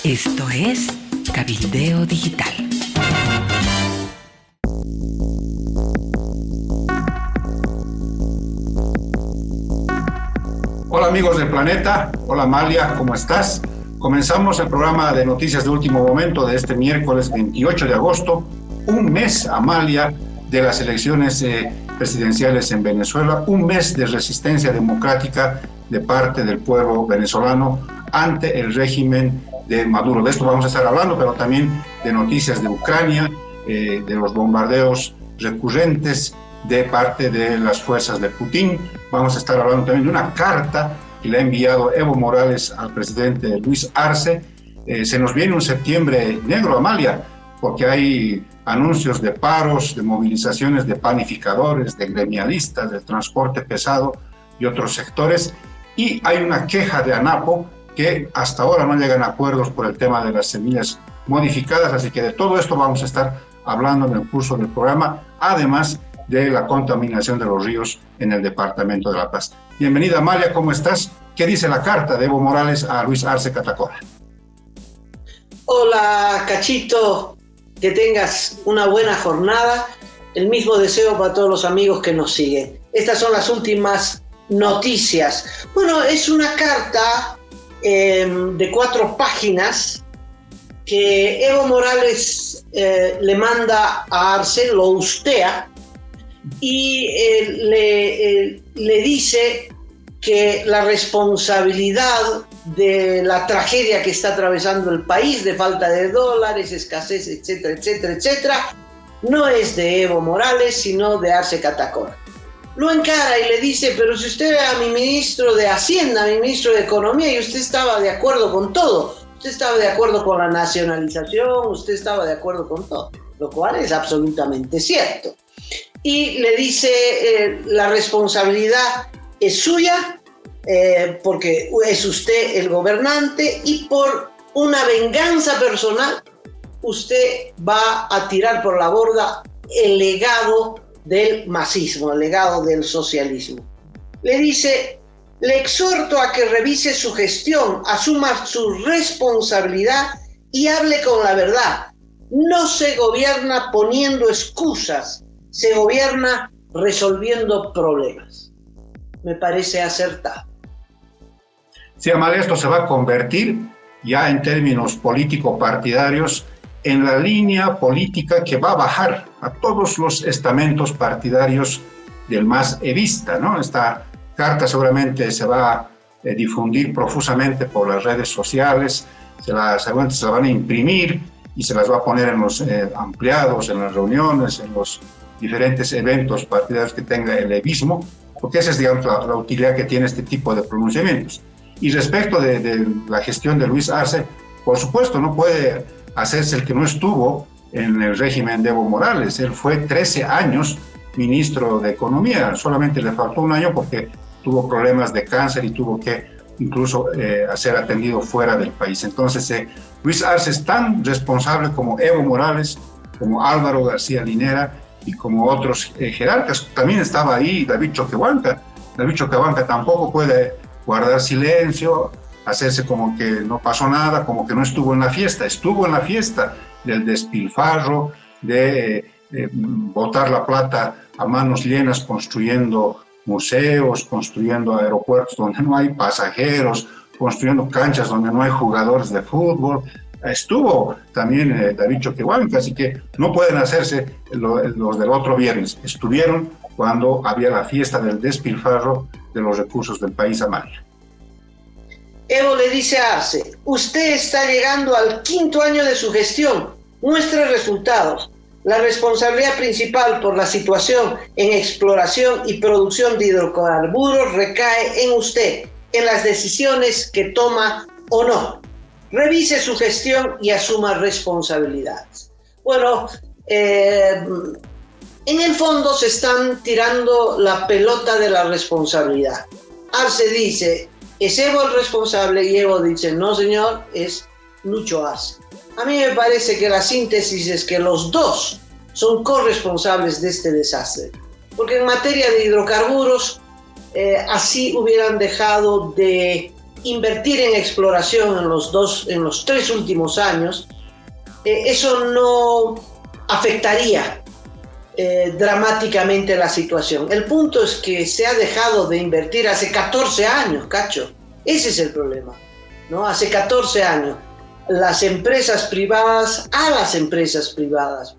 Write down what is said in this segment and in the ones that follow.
Esto es Cabildeo Digital. Hola amigos del planeta, hola Amalia, ¿cómo estás? Comenzamos el programa de noticias de último momento de este miércoles 28 de agosto, un mes, Amalia, de las elecciones presidenciales en Venezuela, un mes de resistencia democrática de parte del pueblo venezolano ante el régimen de Maduro. De esto vamos a estar hablando, pero también de noticias de Ucrania, de los bombardeos recurrentes de parte de las fuerzas de Putin. Vamos a estar hablando también de una carta que le ha enviado Evo Morales al presidente Luis Arce. Se nos viene un septiembre negro, Amalia, porque hay anuncios de paros, de movilizaciones de panificadores, de gremialistas, del transporte pesado y otros sectores. Y hay una queja de ANAPO que hasta ahora no llegan a acuerdos por el tema de las semillas modificadas. Así que de todo esto vamos a estar hablando en el curso del programa, además de la contaminación de los ríos en el departamento de La Paz. Bienvenida, Amalia, ¿cómo estás? ¿Qué dice la carta de Evo Morales a Luis Arce Catacora? Hola, Cachito, que tengas una buena jornada. El mismo deseo para todos los amigos que nos siguen. Estas son las últimas noticias. Bueno, es una carta de 4 páginas que Evo Morales le manda a Arce, lo hustea, y le dice que la responsabilidad de la tragedia que está atravesando el país, de falta de dólares, escasez, etcétera, etcétera, etcétera, no es de Evo Morales, sino de Arce Catacora. Lo encara y le dice, pero si usted era mi ministro de Hacienda, mi ministro de Economía, y usted estaba de acuerdo con todo, usted estaba de acuerdo con la nacionalización, usted estaba de acuerdo con todo, lo cual es absolutamente cierto. Y le dice, la responsabilidad es suya, porque es usted el gobernante, y por una venganza personal, usted va a tirar por la borda el legado del masismo, el legado del socialismo. Le dice, le exhorto a que revise su gestión, asuma su responsabilidad y hable con la verdad. No se gobierna poniendo excusas, se gobierna resolviendo problemas. Me parece acertado. Sí, Amalia, esto se va a convertir ya en términos político-partidarios en la línea política que va a bajar a todos los estamentos partidarios del más evista, ¿no? Esta carta seguramente se va a difundir profusamente por las redes sociales, seguramente se la van a imprimir y se las va a poner en los ampliados, en las reuniones, en los diferentes eventos partidarios que tenga el evismo, porque esa es, digamos, la utilidad que tiene este tipo de pronunciamientos. Y respecto de la gestión de Luis Arce, por supuesto, no puede hacerse el que no estuvo en el régimen de Evo Morales. Él fue 13 años ministro de Economía, solamente le faltó un año porque tuvo problemas de cáncer y tuvo que incluso ser atendido fuera del país. Entonces, Luis Arce es tan responsable como Evo Morales, como Álvaro García Linera y como otros jerarcas. También estaba ahí David Choquehuanca. David Choquehuanca tampoco puede guardar silencio, hacerse como que no pasó nada, como que no estuvo en la fiesta. Estuvo en la fiesta del despilfarro, de botar la plata a manos llenas construyendo museos, construyendo aeropuertos donde no hay pasajeros, construyendo canchas donde no hay jugadores de fútbol. Estuvo también David Choquehuanca, así que no pueden hacerse los del otro viernes. Estuvieron cuando había la fiesta del despilfarro de los recursos del país, Amalia. Evo le dice a Arce, usted está llegando al 5º año de su gestión, muestre resultados. La responsabilidad principal por la situación en exploración y producción de hidrocarburos recae en usted, en las decisiones que toma o no. Revise su gestión y asuma responsabilidades. Bueno, en el fondo se están tirando la pelota de la responsabilidad. Arce dice, ¿es Evo el responsable? Y Evo dice, no señor, es Lucho Arce. A mí me parece que la síntesis es que los dos son corresponsables de este desastre. Porque en materia de hidrocarburos, así hubieran dejado de invertir en exploración en los 3 últimos años, eso no afectaría dramáticamente la situación. El punto es que se ha dejado de invertir hace 14 años, Cacho. Ese es el problema, ¿no? Hace 14 años, a las empresas privadas,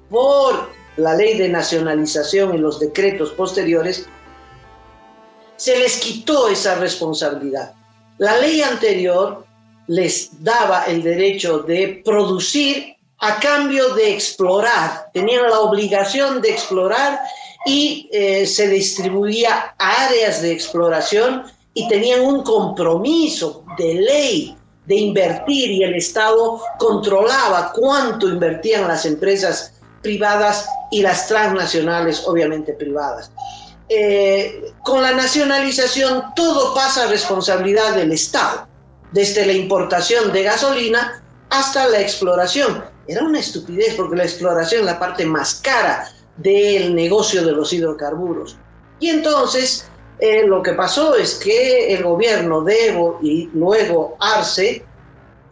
por la ley de nacionalización y los decretos posteriores, se les quitó esa responsabilidad. La ley anterior les daba el derecho de producir a cambio de explorar. Tenían la obligación de explorar y se distribuía a áreas de exploración y tenían un compromiso de ley de invertir, y el Estado controlaba cuánto invertían las empresas privadas y las transnacionales, obviamente privadas. Con la nacionalización todo pasa a responsabilidad del Estado, desde la importación de gasolina hasta la exploración. Era una estupidez, porque la exploración es la parte más cara del negocio de los hidrocarburos. Y entonces lo que pasó es que el gobierno de Evo y luego Arce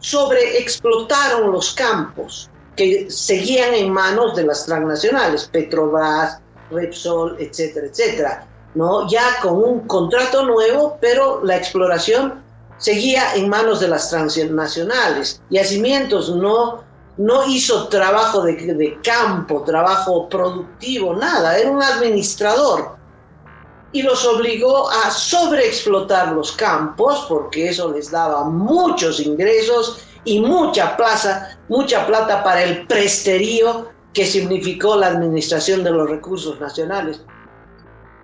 sobreexplotaron los campos que seguían en manos de las transnacionales, Petrobras, Repsol, etcétera, etcétera, ¿no? Ya con un contrato nuevo, pero la exploración seguía en manos de las transnacionales. Yacimientos no hizo trabajo de campo, trabajo productivo, nada, era un administrador. Y los obligó a sobreexplotar los campos, porque eso les daba muchos ingresos y mucha plata para el presterío que significó la administración de los recursos nacionales.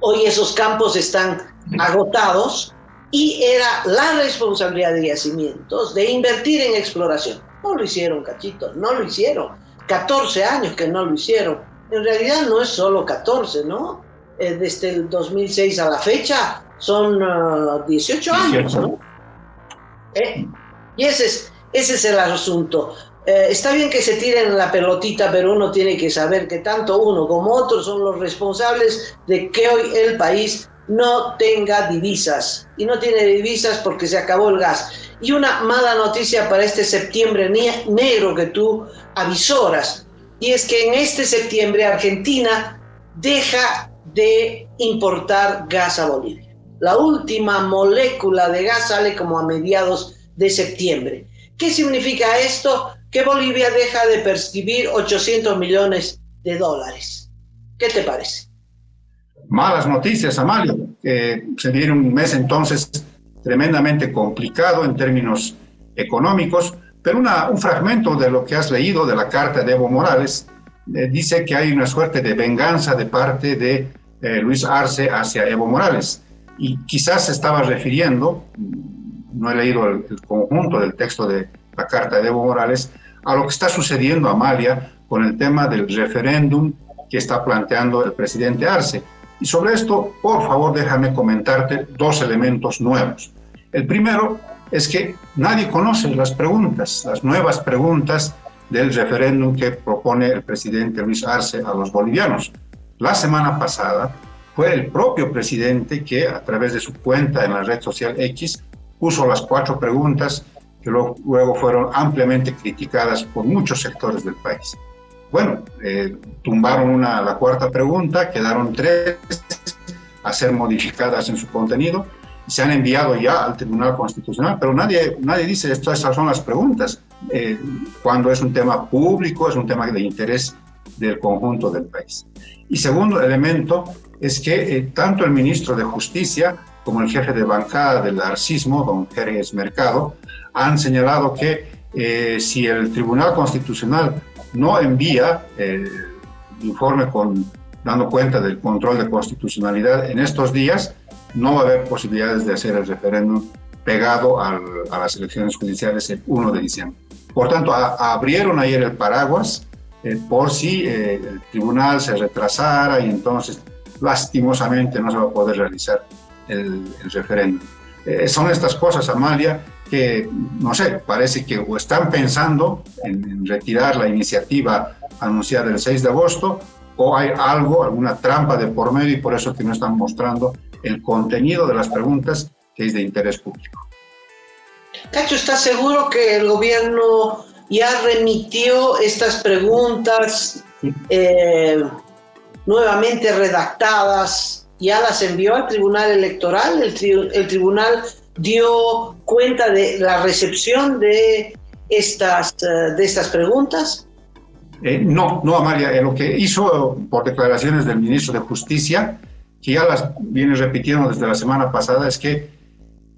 Hoy esos campos están agotados y era la responsabilidad de Yacimientos de invertir en exploración. No lo hicieron, Cachito, no lo hicieron. 14 años que no lo hicieron. En realidad no es solo 14, ¿no? Desde el 2006 a la fecha son 18 años, ¿no? Y ese es el asunto. Está bien que se tiren la pelotita, pero uno tiene que saber que tanto uno como otros son los responsables de que hoy el país no tenga divisas. Y no tiene divisas porque se acabó el gas. Y una mala noticia para este septiembre negro que tú avisoras, y es que en este septiembre Argentina deja de importar gas a Bolivia. La última molécula de gas sale como a mediados de septiembre. ¿Qué significa esto? Que Bolivia deja de percibir $800 millones. ¿Qué te parece? Malas noticias, Amalio. Se viene un mes entonces tremendamente complicado en términos económicos, pero un fragmento de lo que has leído de la carta de Evo Morales dice que hay una suerte de venganza de parte de Luis Arce hacia Evo Morales. Y quizás se estaba refiriendo, no he leído el conjunto del texto de la carta de Evo Morales, a lo que está sucediendo, Amalia, con el tema del referéndum que está planteando el presidente Arce. Y sobre esto, por favor, déjame comentarte 2 elementos nuevos. El primero es que nadie conoce las nuevas preguntas del referéndum que propone el presidente Luis Arce a los bolivianos. La semana pasada fue el propio presidente que, a través de su cuenta en la red social X, puso las 4 preguntas que luego fueron ampliamente criticadas por muchos sectores del país. Bueno, tumbaron la 4ª pregunta, quedaron 3 a ser modificadas en su contenido, y se han enviado ya al Tribunal Constitucional, pero nadie dice estas son las preguntas, cuando es un tema público, es un tema de interés del conjunto del país. Y segundo elemento es que tanto el ministro de Justicia como el jefe de bancada del arcismo, don Jerez Mercado, han señalado que si el Tribunal Constitucional no envía el informe dando cuenta del control de constitucionalidad en estos días, no va a haber posibilidades de hacer el referéndum pegado a las elecciones judiciales el 1 de diciembre. Por tanto, abrieron ayer el paraguas por si el tribunal se retrasara y entonces lastimosamente no se va a poder realizar el referéndum. Son estas cosas, Amalia, que, no sé, parece que o están pensando en retirar la iniciativa anunciada el 6 de agosto, o hay alguna trampa de por medio, y por eso que no están mostrando el contenido de las preguntas que es de interés público. Cacho, ¿estás seguro que el gobierno ya remitió estas preguntas nuevamente redactadas? ¿Ya las envió al Tribunal Electoral? ¿El Tribunal dio cuenta de la recepción de estas preguntas? No, Amalia, lo que hizo por declaraciones del ministro de Justicia, que ya las viene repitiendo desde la semana pasada, es que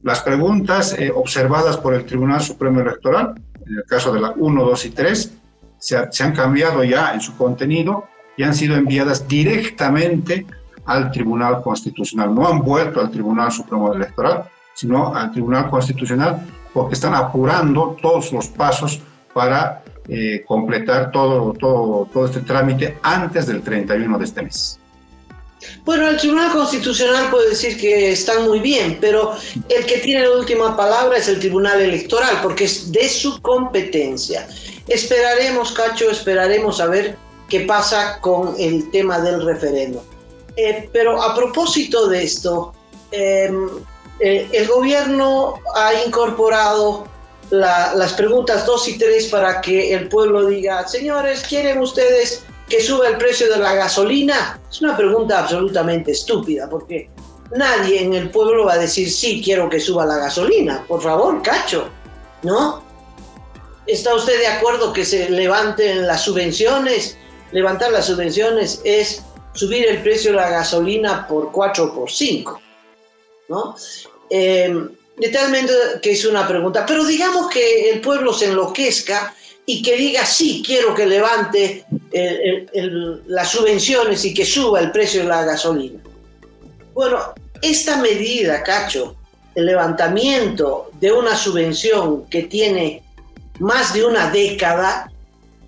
las preguntas observadas por el Tribunal Supremo Electoral, en el caso de la 1, 2 y 3, se han cambiado ya en su contenido y han sido enviadas directamente al Tribunal Constitucional. No han vuelto al Tribunal Supremo Electoral, sino al Tribunal Constitucional, porque están apurando todos los pasos para completar todo este trámite antes del 31 de este mes. Bueno, el Tribunal Constitucional puede decir que están muy bien, pero el que tiene la última palabra es el Tribunal Electoral, porque es de su competencia. Esperaremos, Cacho, a ver qué pasa con el tema del referéndum. Pero a propósito de esto, el gobierno ha incorporado las preguntas 2 y 3 para que el pueblo diga: señores, ¿quieren ustedes que suba el precio de la gasolina? Es una pregunta absolutamente estúpida, porque nadie en el pueblo va a decir: sí, quiero que suba la gasolina. Por favor, Cacho, ¿no? ¿Está usted de acuerdo que se levanten las subvenciones? Levantar las subvenciones es subir el precio de la gasolina por 4 o por 5, ¿no? De tal manera que es una pregunta. Pero digamos que el pueblo se enloquezca y que diga: sí, quiero que levante las subvenciones y que suba el precio de la gasolina. Bueno, esta medida, Cacho, el levantamiento de una subvención que tiene más de una década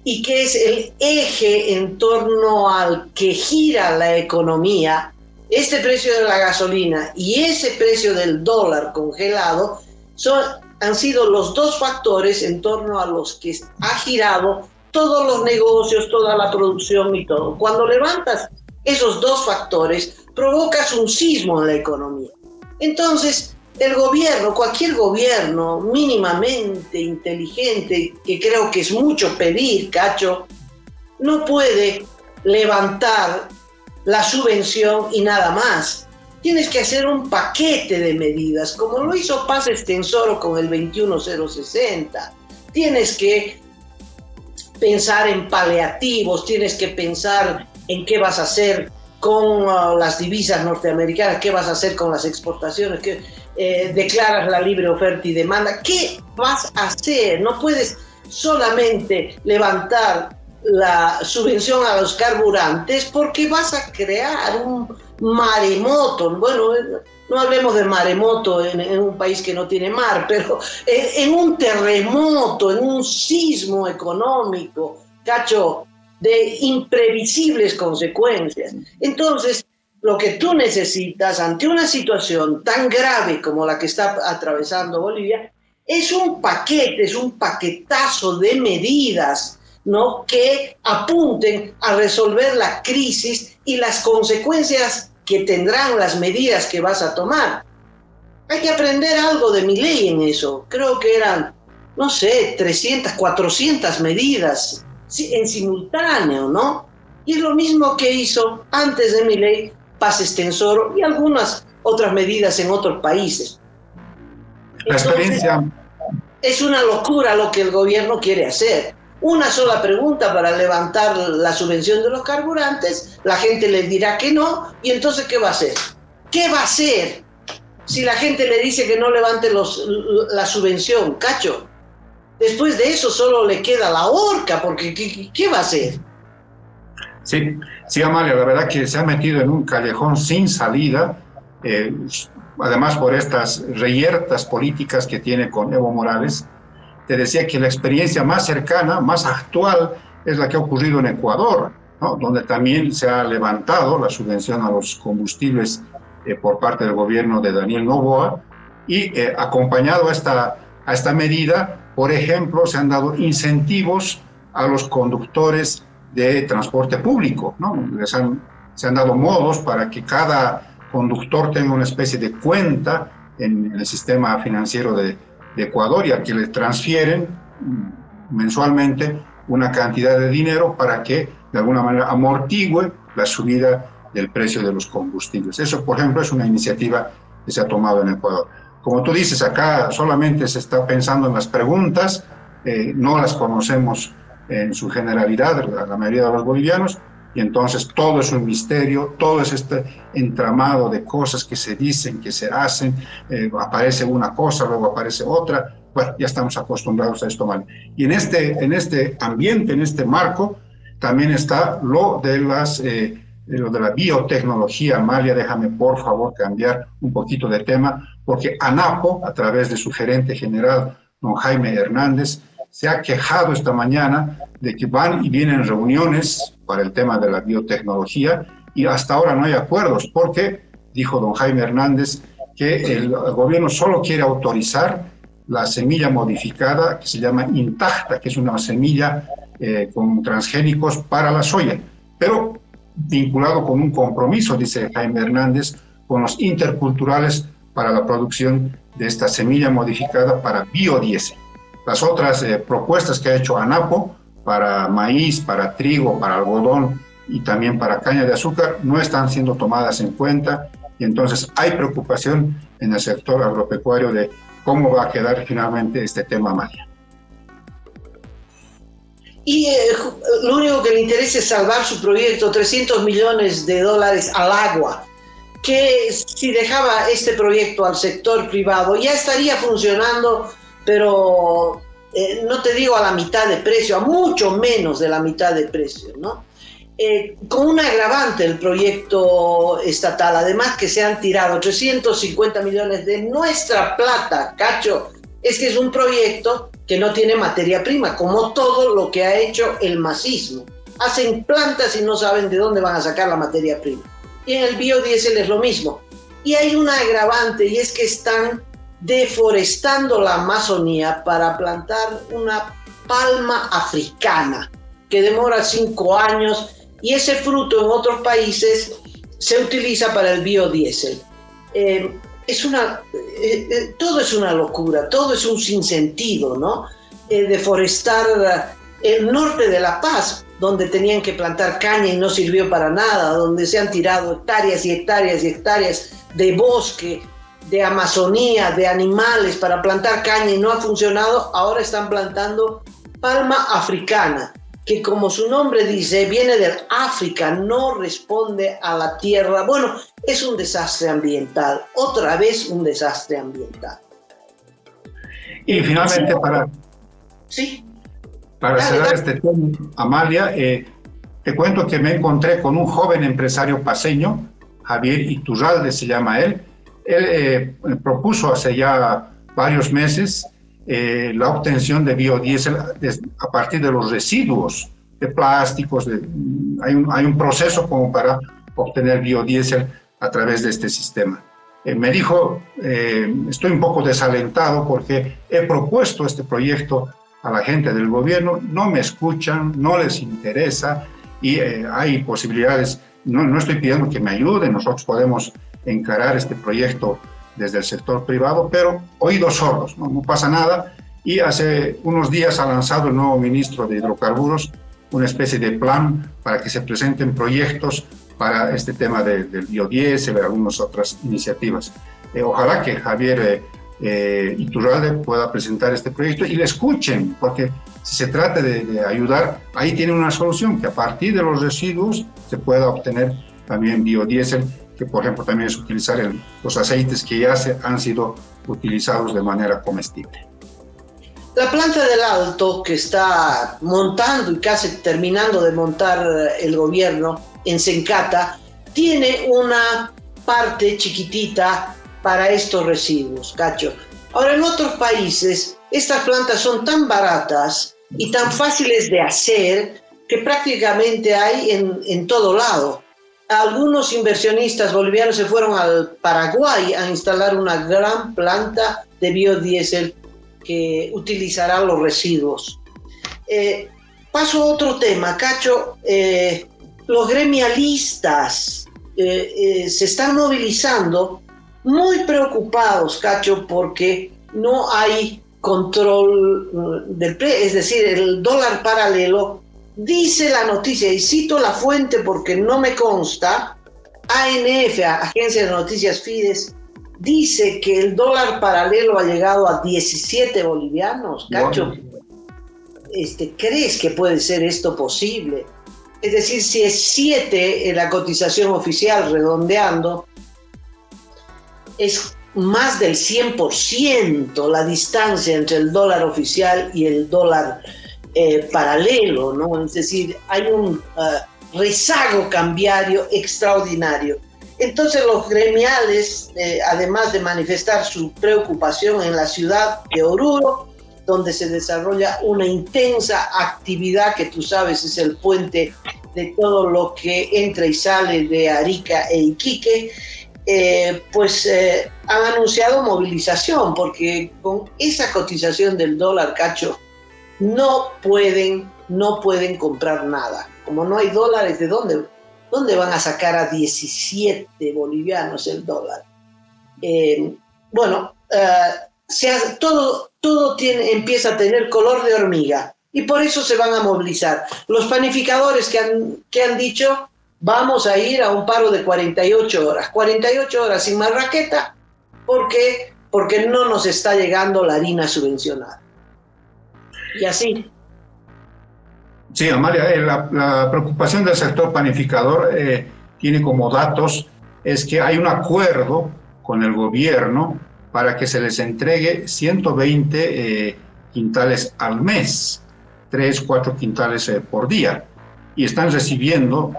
y que es el eje en torno al que gira la economía, este precio de la gasolina y ese precio del dólar congelado han sido los dos factores en torno a los que ha girado todos los negocios, toda la producción y todo. Cuando levantas esos dos factores, provocas un sismo en la economía. Entonces, el gobierno, cualquier gobierno mínimamente inteligente, que creo que es mucho pedir, Cacho, no puede levantar la subvención y nada más. Tienes que hacer un paquete de medidas, como lo hizo Paz Extensoro con el 21060. Tienes que pensar en paliativos, tienes que pensar en qué vas a hacer con las divisas norteamericanas, qué vas a hacer con las exportaciones, declaras la libre oferta y demanda. ¿Qué vas a hacer? No puedes solamente levantar la subvención a los carburantes, porque vas a crear un maremoto. Bueno, no hablemos de maremoto en un país que no tiene mar, pero en un terremoto, en un sismo económico, Cacho, de imprevisibles consecuencias. Entonces, lo que tú necesitas ante una situación tan grave como la que está atravesando Bolivia es un paquete, es un paquetazo de medidas, ¿no?, que apunten a resolver la crisis y las consecuencias que tendrán las medidas que vas a tomar. Hay que aprender algo de Milei en eso. Creo que eran, no sé, 300, 400 medidas en simultáneo, ¿no? Y es lo mismo que hizo antes de Milei Paz Extensoro y algunas otras medidas en otros países. La experiencia... Es una locura lo que el gobierno quiere hacer. Una sola pregunta para levantar la subvención de los carburantes, la gente le dirá que no, y entonces ¿qué va a hacer? ¿Qué va a hacer si la gente le dice que no levante la subvención, Cacho? Después de eso solo le queda la horca, porque ¿qué va a hacer? Sí, Amalia, la verdad que se ha metido en un callejón sin salida, además por estas reyertas políticas que tiene con Evo Morales. Te decía que la experiencia más cercana, más actual, es la que ha ocurrido en Ecuador, ¿no?, donde también se ha levantado la subvención a los combustibles por parte del gobierno de Daniel Noboa, y acompañado a esta medida, por ejemplo, se han dado incentivos a los conductores de transporte público, ¿no? Se han dado modos para que cada conductor tenga una especie de cuenta en el sistema financiero de de Ecuador y al que le transfieren mensualmente una cantidad de dinero para que de alguna manera amortigüe la subida del precio de los combustibles. Eso, por ejemplo, es una iniciativa que se ha tomado en Ecuador. Como tú dices, acá solamente se está pensando en las preguntas, no las conocemos en su generalidad, la mayoría de los bolivianos, y entonces todo es un misterio, todo es este entramado de cosas que se dicen, que se hacen, aparece una cosa, luego aparece otra. Bueno, ya estamos acostumbrados a esto, mal. Y en este ambiente, en este marco, también está lo de la biotecnología. Amalia, déjame por favor cambiar un poquito de tema, porque ANAPO, a través de su gerente general, don Jaime Hernández, se ha quejado esta mañana de que van y vienen reuniones para el tema de la biotecnología y hasta ahora no hay acuerdos, porque, dijo don Jaime Hernández, que el gobierno solo quiere autorizar la semilla modificada que se llama Intacta, que es una semilla con transgénicos para la soya, pero vinculado con un compromiso, dice Jaime Hernández, con los interculturales para la producción de esta semilla modificada para biodiesel. Las otras propuestas que ha hecho ANAPO para maíz, para trigo, para algodón y también para caña de azúcar no están siendo tomadas en cuenta y entonces hay preocupación en el sector agropecuario de cómo va a quedar finalmente este tema, María. Y lo único que le interesa es salvar su proyecto, $300 millones al agua, que si dejaba este proyecto al sector privado ya estaría funcionando, pero no te digo a la mitad de precio, a mucho menos de la mitad de precio, ¿no? Con un agravante el proyecto estatal, además que se han tirado 350 millones de nuestra plata, Cacho, es que es un proyecto que no tiene materia prima, como todo lo que ha hecho el masismo. Hacen plantas y no saben de dónde van a sacar la materia prima. Y en el biodiesel es lo mismo. Y hay un agravante, y es que están deforestando la Amazonía para plantar una palma africana, que demora 5 años, y ese fruto en otros países se utiliza para el biodiesel. Todo es una locura, todo es un sinsentido, ¿no? Deforestar el norte de La Paz, donde tenían que plantar caña y no sirvió para nada, donde se han tirado hectáreas y hectáreas y hectáreas de bosque, de Amazonía, de animales para plantar caña y no ha funcionado. Ahora están plantando palma africana, que como su nombre dice, viene del África, no responde a la tierra. Bueno, es un desastre ambiental, otra vez un desastre ambiental. Y finalmente, para cerrar este tema, Amalia, te cuento que me encontré con un joven empresario paceño, Javier Iturralde se llama él. Él propuso hace ya varios meses la obtención de biodiesel a partir de los residuos de plásticos. Hay un proceso como para obtener biodiesel a través de este sistema. Me dijo, estoy un poco desalentado porque he propuesto este proyecto a la gente del gobierno, no me escuchan, no les interesa y hay posibilidades. No estoy pidiendo que me ayuden, nosotros podemos encarar este proyecto desde el sector privado, pero oídos sordos, no pasa nada. Y hace unos días ha lanzado el nuevo ministro de Hidrocarburos una especie de plan para que se presenten proyectos para este tema del biodiesel y algunas otras iniciativas. Ojalá que Javier Iturralde pueda presentar este proyecto y le escuchen, porque si se trata de ayudar, ahí tiene una solución, que a partir de los residuos se pueda obtener también biodiesel, que por ejemplo también es utilizar los aceites que ya han sido utilizados de manera comestible. La planta del Alto que está montando y casi terminando de montar el gobierno en Sencata, tiene una parte chiquitita para estos residuos, Cacho. Ahora, en otros países, estas plantas son tan baratas y tan fáciles de hacer que prácticamente hay en todo lado. Algunos inversionistas bolivianos se fueron al Paraguay a instalar una gran planta de biodiesel que utilizará los residuos. Paso a otro tema, Cacho. Los gremialistas se están movilizando muy preocupados, Cacho, porque no hay control del precio, es decir, el dólar paralelo. Dice la noticia, y cito la fuente porque no me consta, ANF, Agencia de Noticias Fides, dice que el dólar paralelo ha llegado a 17 bolivianos. Cacho, ¿crees que puede ser esto posible? Es decir, si es 7 en la cotización oficial, redondeando, es más del 100% la distancia entre el dólar oficial y el dólar paralelo, ¿no? Es decir, hay un rezago cambiario extraordinario. Entonces los gremiales, además de manifestar su preocupación en la ciudad de Oruro, donde se desarrolla una intensa actividad que tú sabes es el puente de todo lo que entra y sale de Arica e Iquique, han anunciado movilización, porque con esa cotización del dólar, Cacho, no pueden comprar nada. Como no hay dólares, ¿de dónde van a sacar a 17 bolivianos el dólar? Todo empieza a tener color de hormiga y por eso se van a movilizar. Los panificadores que han dicho, vamos a ir a un paro de 48 horas sin marraqueta, porque no nos está llegando la harina subvencionada. Y así. Sí, Amalia, la preocupación del sector panificador tiene como datos es que hay un acuerdo con el gobierno para que se les entregue 120 quintales al mes, 3-4 quintales por día. Y están recibiendo,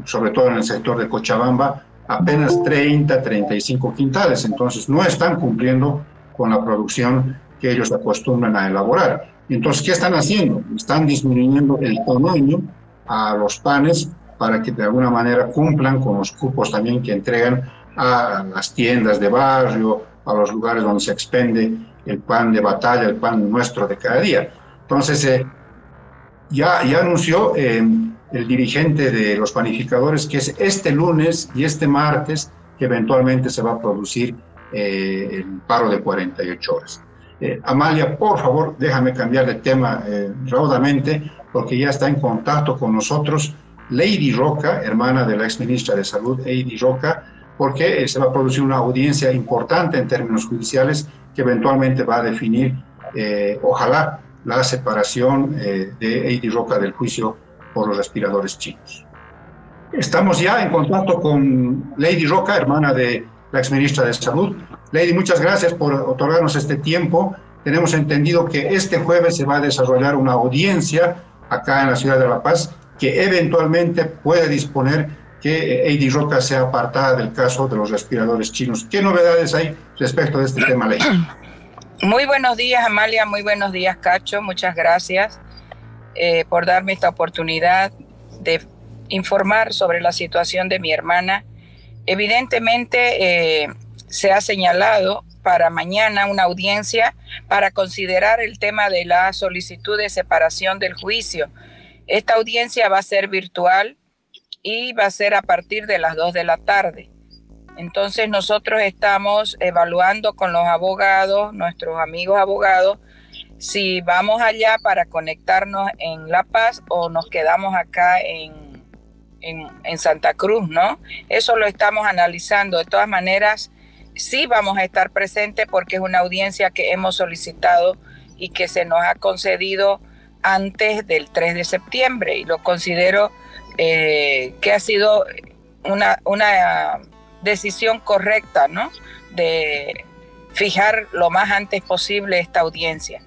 sobre todo en el sector de Cochabamba, apenas 30-35 quintales. Entonces no están cumpliendo con la producción que ellos acostumbran a elaborar. Entonces, ¿qué están haciendo? Están disminuyendo el tamaño a los panes para que de alguna manera cumplan con los cupos también que entregan a las tiendas de barrio, a los lugares donde se expende el pan de batalla, el pan nuestro de cada día. Entonces, ya anunció el dirigente de los panificadores que es este lunes y este martes que eventualmente se va a producir el paro de 48 horas. Amalia, por favor, déjame cambiar de tema raudamente, porque ya está en contacto con nosotros Lady Roca, hermana de la exministra de Salud, Lady Roca, porque se va a producir una audiencia importante en términos judiciales que eventualmente va a definir, ojalá, la separación de Lady Roca del juicio por los respiradores chinos. Estamos ya en contacto con Lady Roca, hermana de la exministra de Salud. Lady, muchas gracias por otorgarnos este tiempo. Tenemos entendido que este jueves se va a desarrollar una audiencia acá en la ciudad de La Paz que eventualmente puede disponer que Lady Roca sea apartada del caso de los respiradores chinos. ¿Qué novedades hay respecto de este tema, Lady? Muy buenos días, Amalia. Muy buenos días, Cacho. Muchas gracias por darme esta oportunidad de informar sobre la situación de mi hermana. Evidentemente, se ha señalado para mañana una audiencia para considerar el tema de la solicitud de separación del juicio. Esta audiencia va a ser virtual y va a ser a partir de las 2 de la tarde. Entonces nosotros estamos evaluando con los abogados, nuestros amigos abogados, si vamos allá para conectarnos en La Paz o nos quedamos acá en Santa Cruz, ¿no? Eso lo estamos analizando. De todas maneras, sí vamos a estar presentes porque es una audiencia que hemos solicitado y que se nos ha concedido antes del 3 de septiembre y lo considero que ha sido una decisión correcta, ¿no? De fijar lo más antes posible esta audiencia.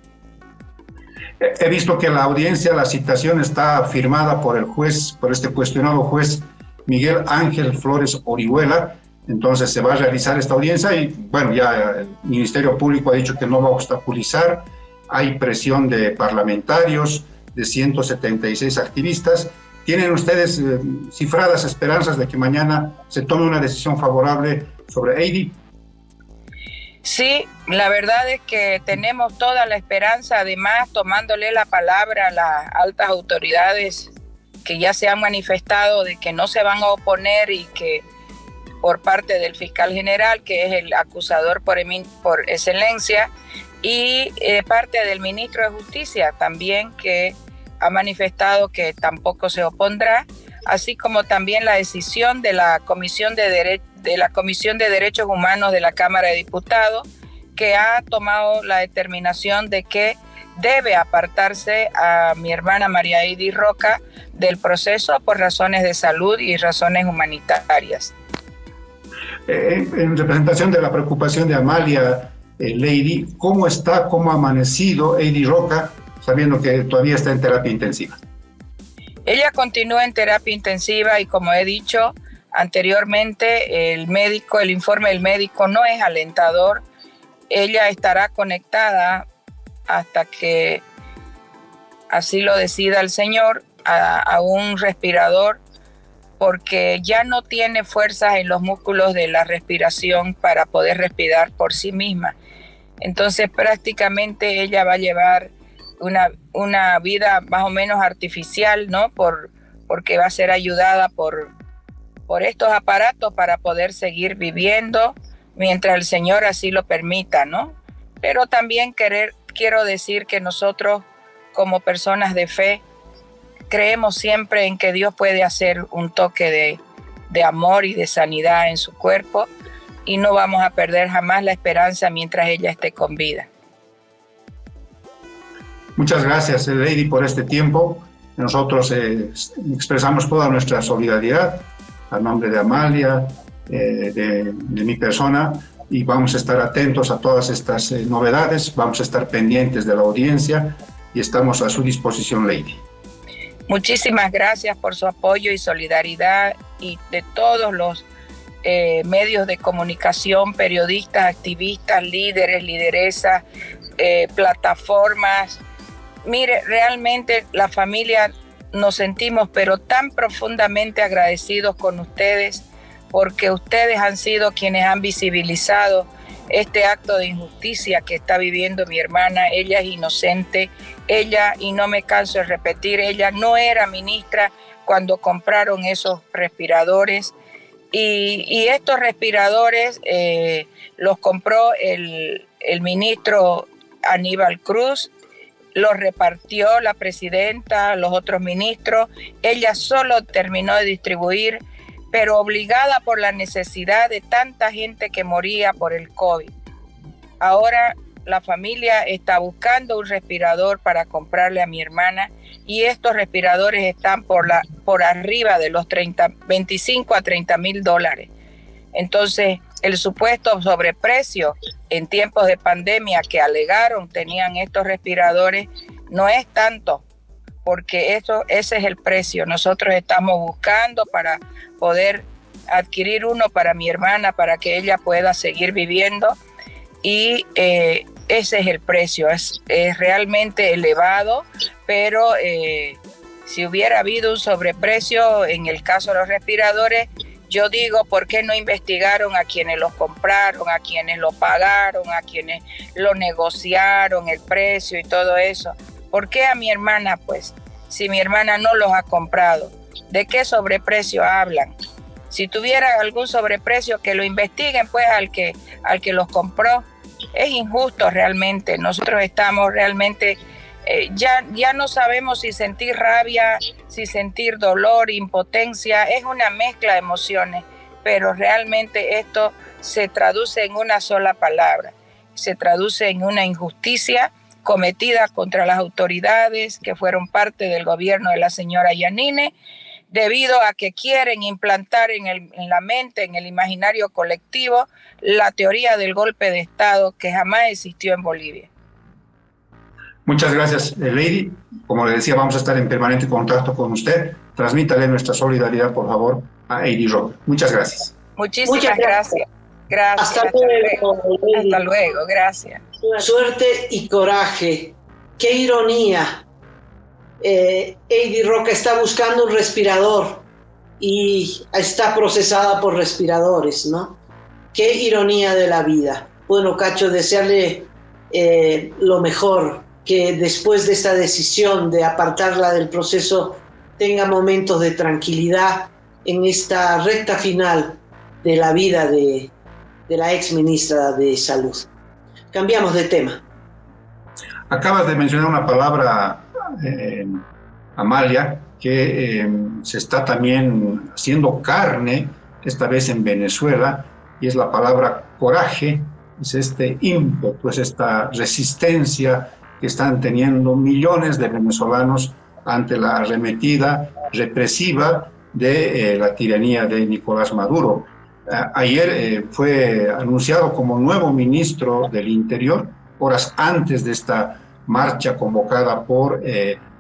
He visto que la audiencia, la citación está firmada por el juez, por este cuestionado juez Miguel Ángel Flores Orihuela. Entonces se va a realizar esta audiencia y bueno, ya el Ministerio Público ha dicho que no va a obstaculizar. Hay presión de parlamentarios, de 176 activistas. ¿Tienen ustedes cifradas esperanzas de que mañana se tome una decisión favorable sobre Heidi? Sí, la verdad es que tenemos toda la esperanza, además tomándole la palabra a las altas autoridades que ya se han manifestado de que no se van a oponer y que por parte del fiscal general, que es el acusador por excelencia, y parte del ministro de Justicia también, que ha manifestado que tampoco se opondrá, así como también la decisión de la Comisión de Derechos Humanos de la Cámara de Diputados, que ha tomado la determinación de que debe apartarse a mi hermana María Eidy Roca del proceso por razones de salud y razones humanitarias. En representación de la preocupación de Amalia, Lady, ¿cómo ha amanecido Eidy Roca, sabiendo que todavía está en terapia intensiva? Ella continúa en terapia intensiva y, como he dicho anteriormente, el informe del médico no es alentador. Ella estará conectada hasta que así lo decida el Señor a un respirador, porque ya no tiene fuerzas en los músculos de la respiración para poder respirar por sí misma. Entonces prácticamente ella va a llevar una vida más o menos artificial, ¿no? Porque va a ser ayudada por estos aparatos para poder seguir viviendo mientras el Señor así lo permita, ¿no? Pero también quiero decir que nosotros, como personas de fe, creemos siempre en que Dios puede hacer un toque de amor y de sanidad en su cuerpo, y no vamos a perder jamás la esperanza mientras ella esté con vida. Muchas gracias, Lady, por este tiempo. Nosotros expresamos toda nuestra solidaridad al nombre de Amalia, de mi persona, y vamos a estar atentos a todas estas novedades, vamos a estar pendientes de la audiencia y estamos a su disposición, Lady. Muchísimas gracias por su apoyo y solidaridad, y de todos los medios de comunicación, periodistas, activistas, líderes, lideresas, plataformas. Mire, realmente la familia nos sentimos pero tan profundamente agradecidos con ustedes, porque ustedes han sido quienes han visibilizado este acto de injusticia que está viviendo mi hermana. Ella es inocente, ella, y no me canso de repetir, ella no era ministra cuando compraron esos respiradores, y estos respiradores los compró el ministro Aníbal Cruz, los repartió la presidenta, los otros ministros. Ella solo terminó de distribuir, pero obligada por la necesidad de tanta gente que moría por el COVID. Ahora la familia está buscando un respirador para comprarle a mi hermana, y estos respiradores están por arriba de los 25 a 30 mil dólares. Entonces, el supuesto sobreprecio en tiempos de pandemia que alegaron tenían estos respiradores no es tanto, porque ese es el precio. Nosotros estamos buscando para poder adquirir uno para mi hermana, para que ella pueda seguir viviendo, y ese es el precio. Es realmente elevado, pero si hubiera habido un sobreprecio en el caso de los respiradores, yo digo, ¿por qué no investigaron a quienes los compraron, a quienes lo pagaron, a quienes lo negociaron, el precio y todo eso? ¿Por qué a mi hermana, pues, si mi hermana no los ha comprado? ¿De qué sobreprecio hablan? Si tuviera algún sobreprecio, que lo investiguen, pues, al que los compró. Es injusto realmente. Nosotros estamos realmente, ya no sabemos si sentir rabia, si sentir dolor, impotencia. Es una mezcla de emociones, pero realmente esto se traduce en una sola palabra. Se traduce en una injusticia cometida contra las autoridades que fueron parte del gobierno de la señora Yanine, debido a que quieren implantar en la mente, en el imaginario colectivo, la teoría del golpe de Estado que jamás existió en Bolivia. Muchas gracias, Lady. Como le decía, vamos a estar en permanente contacto con usted. Transmítale nuestra solidaridad, por favor, a Eidy Roca. Muchas gracias. Muchísimas gracias. Gracias. Hasta luego. Hasta luego, gracias. Suerte y coraje. Qué ironía. Eidy Roca está buscando un respirador y está procesada por respiradores, ¿no? Qué ironía de la vida. Bueno, Cacho, desearle lo mejor, que después de esta decisión de apartarla del proceso tenga momentos de tranquilidad en esta recta final de la vida de la ex ministra de Salud. Cambiamos de tema. Acabas de mencionar una palabra, Amalia, que se está también haciendo carne, esta vez en Venezuela, y es la palabra coraje, es este ímpetu, es esta resistencia que están teniendo millones de venezolanos ante la arremetida represiva de la tiranía de Nicolás Maduro. Ayer fue anunciado como nuevo ministro del Interior, horas antes de esta marcha convocada por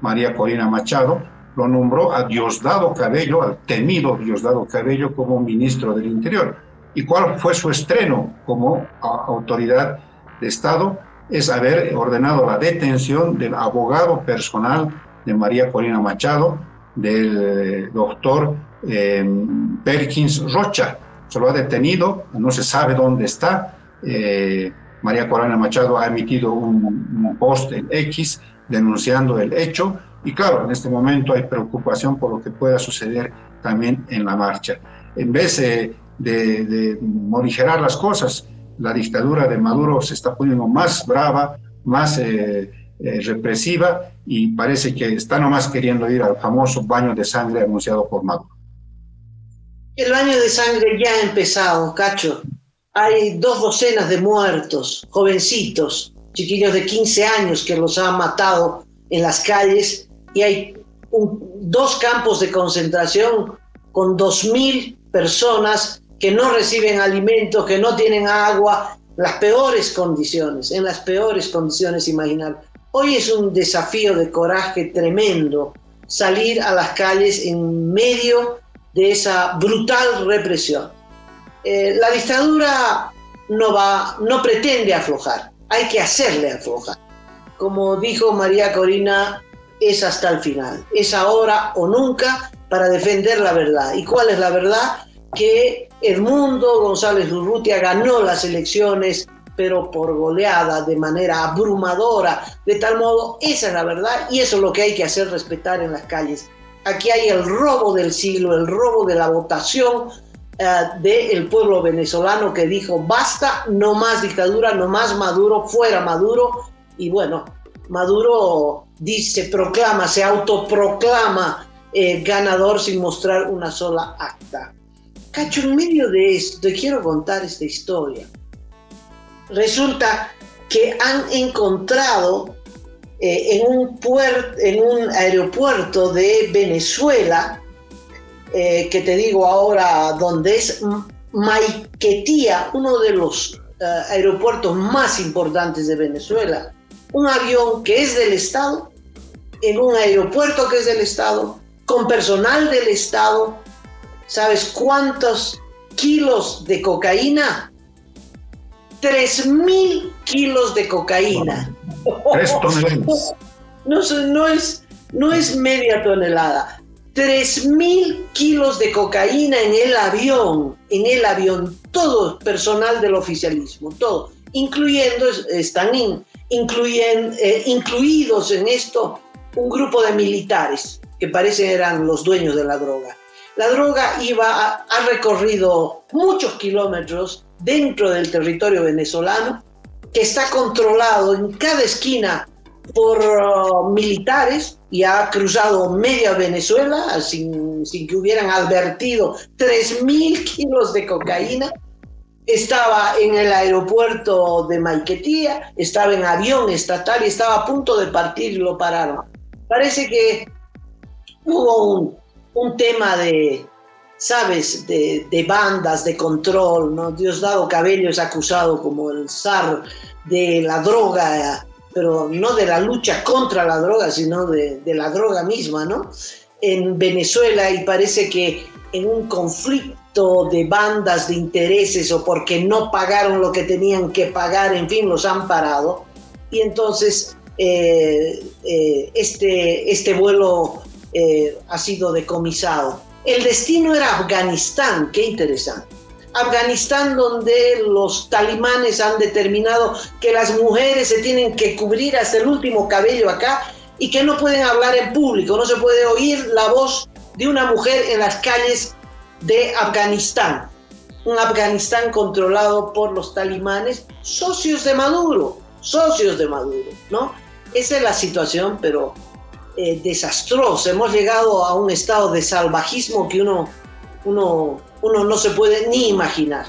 María Corina Machado, lo nombró a Diosdado Cabello, al temido Diosdado Cabello, como ministro del Interior. ¿Y cuál fue su estreno como autoridad de Estado? Es haber ordenado la detención del abogado personal de María Corina Machado, del doctor Perkins Rocha. Se lo ha detenido, no se sabe dónde está. María Corina Machado ha emitido un post en X denunciando el hecho, y claro, en este momento hay preocupación por lo que pueda suceder también en la marcha. En vez de morigerar las cosas, la dictadura de Maduro se está poniendo más brava, más represiva, y parece que está nomás queriendo ir al famoso baño de sangre anunciado por Maduro. El baño de sangre ya ha empezado, Cacho. Hay 2 docenas de muertos, jovencitos, chiquillos de 15 años que los han matado en las calles, y hay 2 campos de concentración con 2.000 personas que no reciben alimentos, que no tienen agua, en las peores condiciones imaginables. Hoy es un desafío de coraje tremendo salir a las calles en medio de esa brutal represión. La dictadura no pretende aflojar, hay que hacerle aflojar. Como dijo María Corina, es hasta el final, es ahora o nunca para defender la verdad. ¿Y cuál es la verdad? Que Edmundo González Urrutia ganó las elecciones, pero por goleada, de manera abrumadora, de tal modo, esa es la verdad, y eso es lo que hay que hacer respetar en las calles. Aquí hay el robo del siglo, el robo de la votación del pueblo venezolano, que dijo basta, no más dictadura, no más Maduro, fuera Maduro. Y bueno, Maduro se autoproclama ganador sin mostrar una sola acta. Cacho, en medio de esto te quiero contar esta historia. Resulta que han encontrado en un aeropuerto de Venezuela, que te digo ahora dónde es, Maiquetía, uno de los aeropuertos más importantes de Venezuela, un avión que es del Estado, en un aeropuerto que es del Estado, con personal del Estado. ¿Sabes cuántos kilos de cocaína? 3.000 kilos de cocaína. 3 toneladas. No es media tonelada. 3.000 kilos de cocaína en el avión, todo personal del oficialismo, todo, incluidos en esto un grupo de militares que parecen eran los dueños de la droga. La droga ha recorrido muchos kilómetros dentro del territorio venezolano, que está controlado en cada esquina por militares, y ha cruzado media Venezuela sin que hubieran advertido. 3.000 kilos de cocaína. Estaba en el aeropuerto de Maiquetía, estaba en avión estatal y estaba a punto de partir y lo pararon. Parece que hubo un tema de bandas, de control, ¿no? Diosdado Cabello es acusado como el zar de la droga, pero no de la lucha contra la droga, sino de la droga misma, ¿no? En Venezuela, y parece que en un conflicto de bandas de intereses, o porque no pagaron lo que tenían que pagar, en fin, los han parado. Y entonces este vuelo ha sido decomisado. El destino era Afganistán, qué interesante. Afganistán, donde los talibanes han determinado que las mujeres se tienen que cubrir hasta el último cabello acá, y que no pueden hablar en público, no se puede oír la voz de una mujer en las calles de Afganistán. un Afganistán controlado por los talibanes, socios de Maduro, ¿no? Esa es la situación, pero desastrosa. Hemos llegado a un estado de salvajismo que uno no se puede ni imaginar.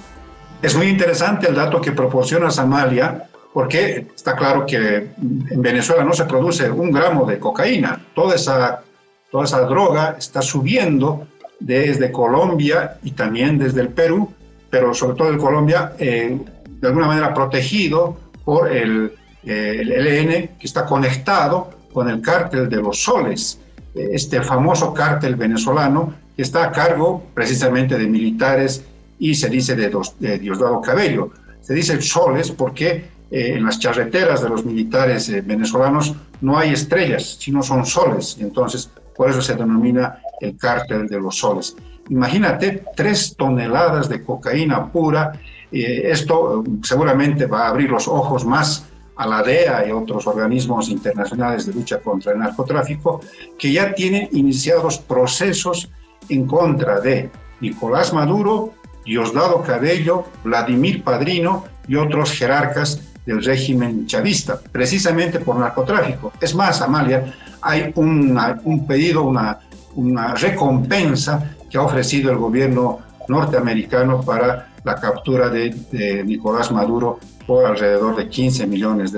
Es muy interesante el dato que proporcionas, Amalia, porque está claro que en Venezuela no se produce un gramo de cocaína. Toda esa droga está subiendo desde Colombia y también desde el Perú, pero sobre todo en Colombia, de alguna manera protegido por el ELN, que está conectado con el cártel de los soles, este famoso cártel venezolano que está a cargo precisamente de militares y se dice de Diosdado Cabello. Se dice soles porque en las charreteras de los militares venezolanos no hay estrellas, sino son soles, y entonces por eso se denomina el cártel de los soles. Imagínate, 3 toneladas de cocaína pura. Esto seguramente va a abrir los ojos más a la DEA y otros organismos internacionales de lucha contra el narcotráfico, que ya tienen iniciados procesos en contra de Nicolás Maduro, Diosdado Cabello, Vladimir Padrino y otros jerarcas del régimen chavista, precisamente por narcotráfico. Es más, Amalia, hay un pedido, una recompensa que ha ofrecido el gobierno norteamericano para la captura de Nicolás Maduro por alrededor de $15 millones.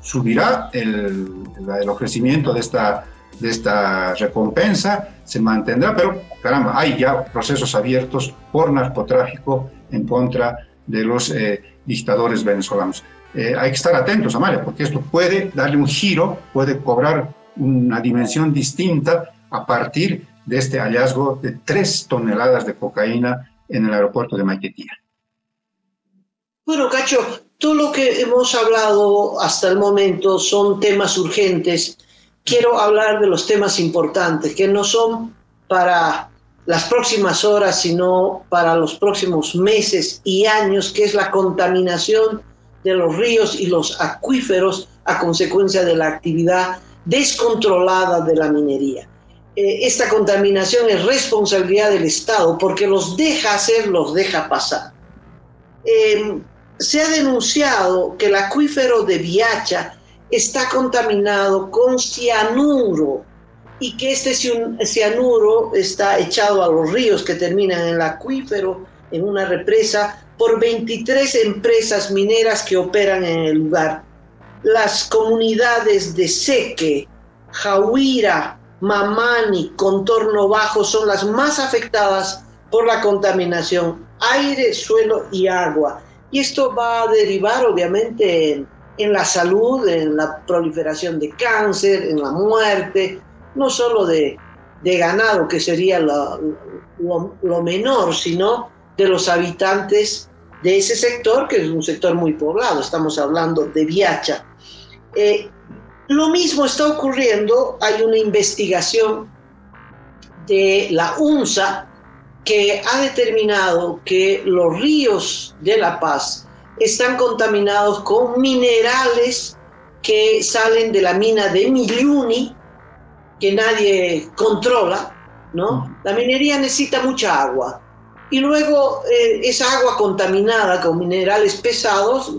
Subirá el ofrecimiento de esta recompensa, se mantendrá, pero caramba, hay ya procesos abiertos por narcotráfico en contra de los dictadores venezolanos. Hay que estar atentos, Amalia, porque esto puede darle un giro, puede cobrar una dimensión distinta a partir de este hallazgo de 3 toneladas de cocaína en el aeropuerto de Maiquetía. Bueno, Cacho, todo lo que hemos hablado hasta el momento son temas urgentes. Quiero hablar de los temas importantes, que no son para las próximas horas, sino para los próximos meses y años, que es la contaminación de los ríos y los acuíferos a consecuencia de la actividad descontrolada de la minería. Esta contaminación es responsabilidad del Estado porque los deja hacer, los deja pasar. Se ha denunciado que el acuífero de Viacha está contaminado con cianuro y que este cianuro está echado a los ríos que terminan en el acuífero, en una represa, por 23 empresas mineras que operan en el lugar. Las comunidades de Seque, Jauira, Mamani, Contorno Bajo son las más afectadas por la contaminación, aire, suelo y agua. Y esto va a derivar obviamente en la salud, en la proliferación de cáncer, en la muerte, no solo de ganado, que sería lo menor, sino de los habitantes de ese sector, que es un sector muy poblado. Estamos hablando de Viacha. Lo mismo está ocurriendo, hay una investigación de la UNSA que ha determinado que los ríos de La Paz están contaminados con minerales que salen de la mina de Milluni, que nadie controla, ¿no? La minería necesita mucha agua. Y luego esa agua contaminada con minerales pesados,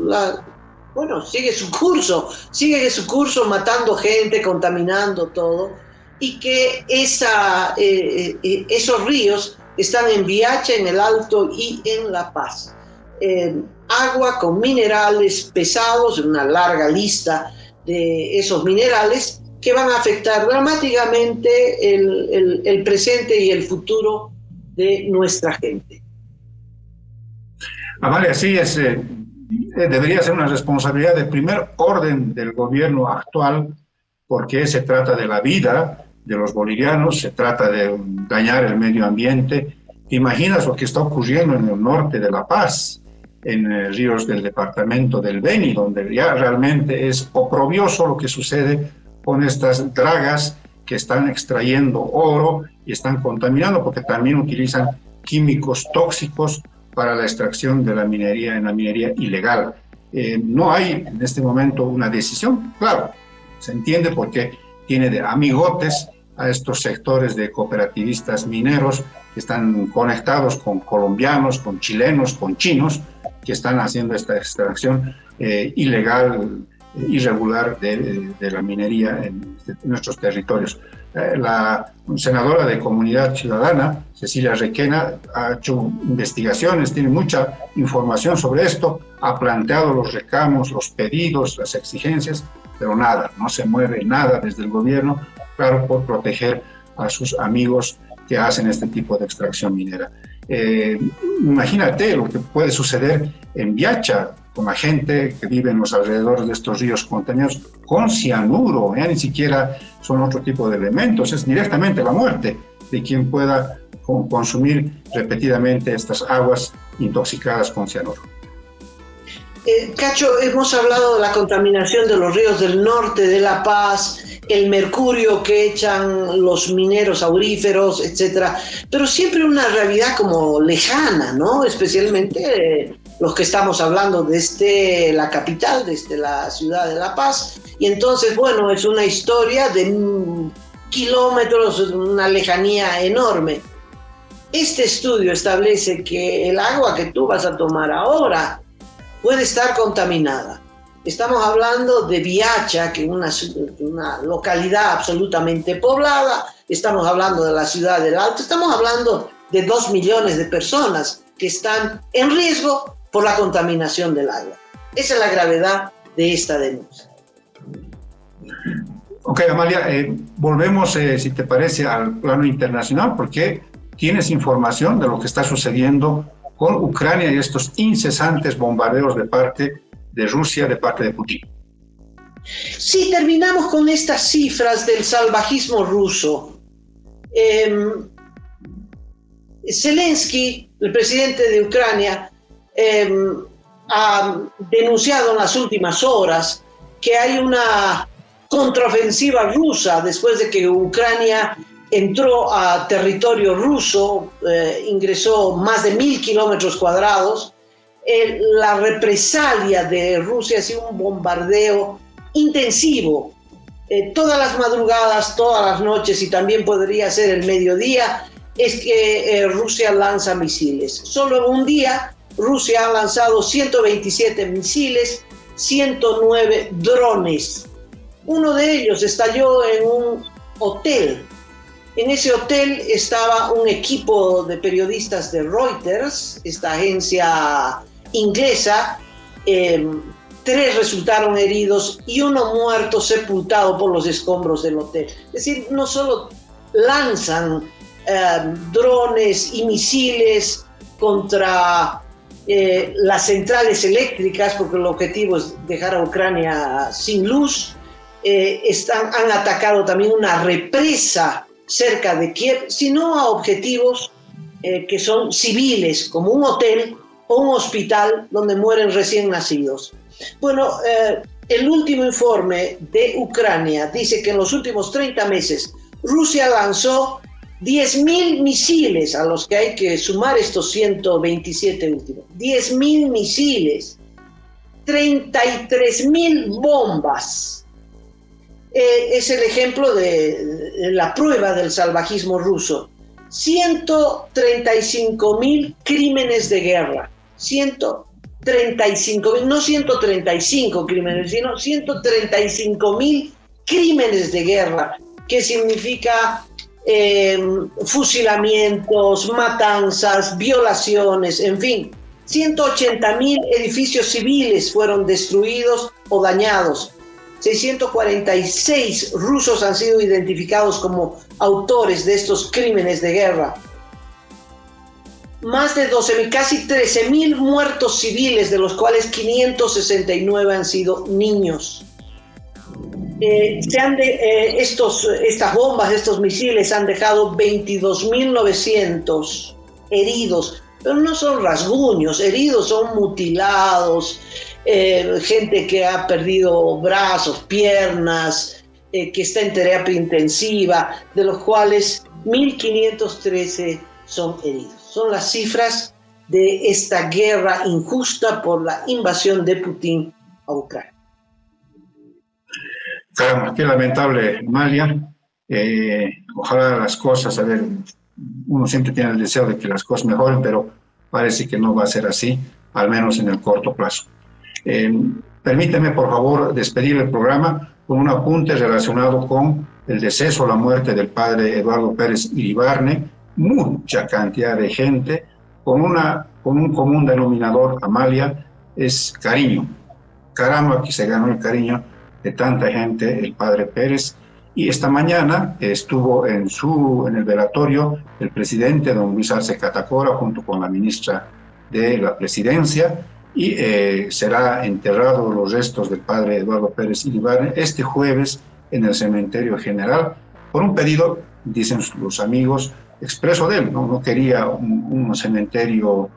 sigue su curso matando gente, contaminando todo, y que esos ríos están en Viacha, en el Alto y en La Paz. Agua con minerales pesados, una larga lista de esos minerales que van a afectar dramáticamente el presente y el futuro de nuestra gente. Amalia, sí, debería ser una responsabilidad de primer orden del gobierno actual, porque se trata de la vida de los bolivianos, se trata de dañar el medio ambiente. ¿Te imaginas lo que está ocurriendo en el norte de La Paz, en ríos del departamento del Beni, donde ya realmente es oprobioso lo que sucede con estas dragas que están extrayendo oro y están contaminando, porque también utilizan químicos tóxicos para la extracción de la minería, en la minería ilegal. No hay en este momento una decisión, claro, se entiende porque tiene de amigotes a estos sectores de cooperativistas mineros que están conectados con colombianos, con chilenos, con chinos, que están haciendo esta extracción ilegal, irregular de la minería en nuestros territorios. La senadora de Comunidad Ciudadana, Cecilia Requena, ha hecho investigaciones, tiene mucha información sobre esto, ha planteado los reclamos, los pedidos, las exigencias, pero nada, no se mueve nada desde el gobierno, claro, por proteger a sus amigos que hacen este tipo de extracción minera. Imagínate lo que puede suceder en Viacha con la gente que vive en los alrededores de estos ríos contaminados con cianuro, ya ni siquiera son otro tipo de elementos, es directamente la muerte de quien pueda consumir repetidamente estas aguas intoxicadas con cianuro. Cacho, hemos hablado de la contaminación de los ríos del norte de La Paz, el mercurio que echan los mineros auríferos, etcétera, pero siempre una realidad como lejana, ¿no? Especialmente los que estamos hablando desde la capital, desde la ciudad de La Paz, y entonces, bueno, es una historia de kilómetros, una lejanía enorme. Este estudio establece que el agua que tú vas a tomar ahora puede estar contaminada. Estamos hablando de Viacha, que es una localidad absolutamente poblada, estamos hablando de la ciudad del Alto, estamos hablando de 2 millones de personas que están en riesgo por la contaminación del agua. Esa es la gravedad de esta denuncia. Ok, Amalia, volvemos, si te parece, al plano internacional, porque tienes información de lo que está sucediendo con Ucrania y estos incesantes bombardeos de parte de Rusia, de parte de Putin. Sí, terminamos con estas cifras del salvajismo ruso. Zelensky, el presidente de Ucrania, ha denunciado en las últimas horas que hay una contraofensiva rusa después de que Ucrania entró a territorio ruso, ingresó más de 1.000 kilómetros cuadrados. La represalia de Rusia ha sido un bombardeo intensivo, todas las madrugadas, todas las noches, y también podría ser el mediodía, es que Rusia lanza misiles. Solo en un día Rusia ha lanzado 127 misiles, 109 drones. Uno de ellos estalló en un hotel. En ese hotel estaba un equipo de periodistas de Reuters, esta agencia inglesa. 3 resultaron heridos y uno muerto, sepultado por los escombros del hotel. Es decir, no solo lanzan drones y misiles contra las centrales eléctricas, porque el objetivo es dejar a Ucrania sin luz, han atacado también una represa cerca de Kiev, sino a objetivos que son civiles, como un hotel o un hospital donde mueren recién nacidos. Bueno, el último informe de Ucrania dice que en los últimos 30 meses Rusia lanzó 10.000 misiles, a los que hay que sumar estos 127 últimos. 10.000 misiles, 33.000 bombas. Es el ejemplo de la prueba del salvajismo ruso. 135.000 crímenes de guerra. 135.000, no 135 crímenes, sino 135.000 crímenes de guerra, que significa fusilamientos, matanzas, violaciones, en fin. 180.000 edificios civiles fueron destruidos o dañados. 646 rusos han sido identificados como autores de estos crímenes de guerra. Más de 12.000, casi 13.000 muertos civiles, de los cuales 569 han sido niños. Estas bombas, estos misiles han dejado 22.900 heridos, pero no son rasguños, heridos son mutilados, gente que ha perdido brazos, piernas, que está en terapia intensiva, de los cuales 1.513 son heridos. Son las cifras de esta guerra injusta por la invasión de Putin a Ucrania. Caramba, qué lamentable, Amalia. Ojalá las cosas, a ver, uno siempre tiene el deseo de que las cosas mejoren, pero parece que no va a ser así, al menos en el corto plazo. Permíteme, por favor, despedir el programa con un apunte relacionado con el deceso, la muerte del padre Eduardo Pérez Iribarne. Mucha cantidad de gente, con un común denominador, Amalia, es cariño. Caramba, que se ganó el cariño de tanta gente, el padre Pérez. Y esta mañana estuvo en el velatorio el presidente, don Luis Arce Catacora, junto con la ministra de la Presidencia, y será enterrado los restos del padre Eduardo Pérez Iribarne este jueves en el cementerio general, por un pedido, dicen los amigos, expreso de él. No quería un cementerio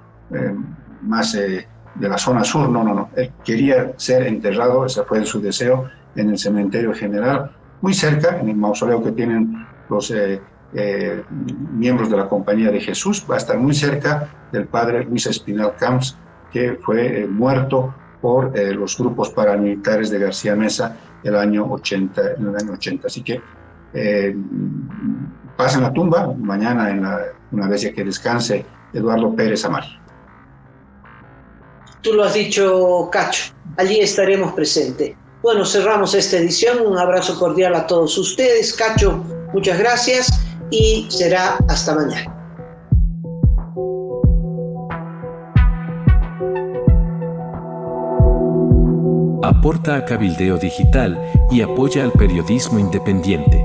más de la zona sur, no. Él quería ser enterrado, ese fue su deseo, en el cementerio general, muy cerca, en el mausoleo que tienen los miembros de la Compañía de Jesús. Va a estar muy cerca del padre Luis Espinal Camps, que fue muerto por los grupos paramilitares de García Meza en el año 80. Así que pasen la tumba mañana, una vez ya que descanse Eduardo Pérez Amalia. Tú lo has dicho, Cacho, allí estaremos presentes. Bueno, cerramos esta edición. Un abrazo cordial a todos ustedes. Cacho, muchas gracias y será hasta mañana. Aporta a Cabildeo Digital y apoya al periodismo independiente.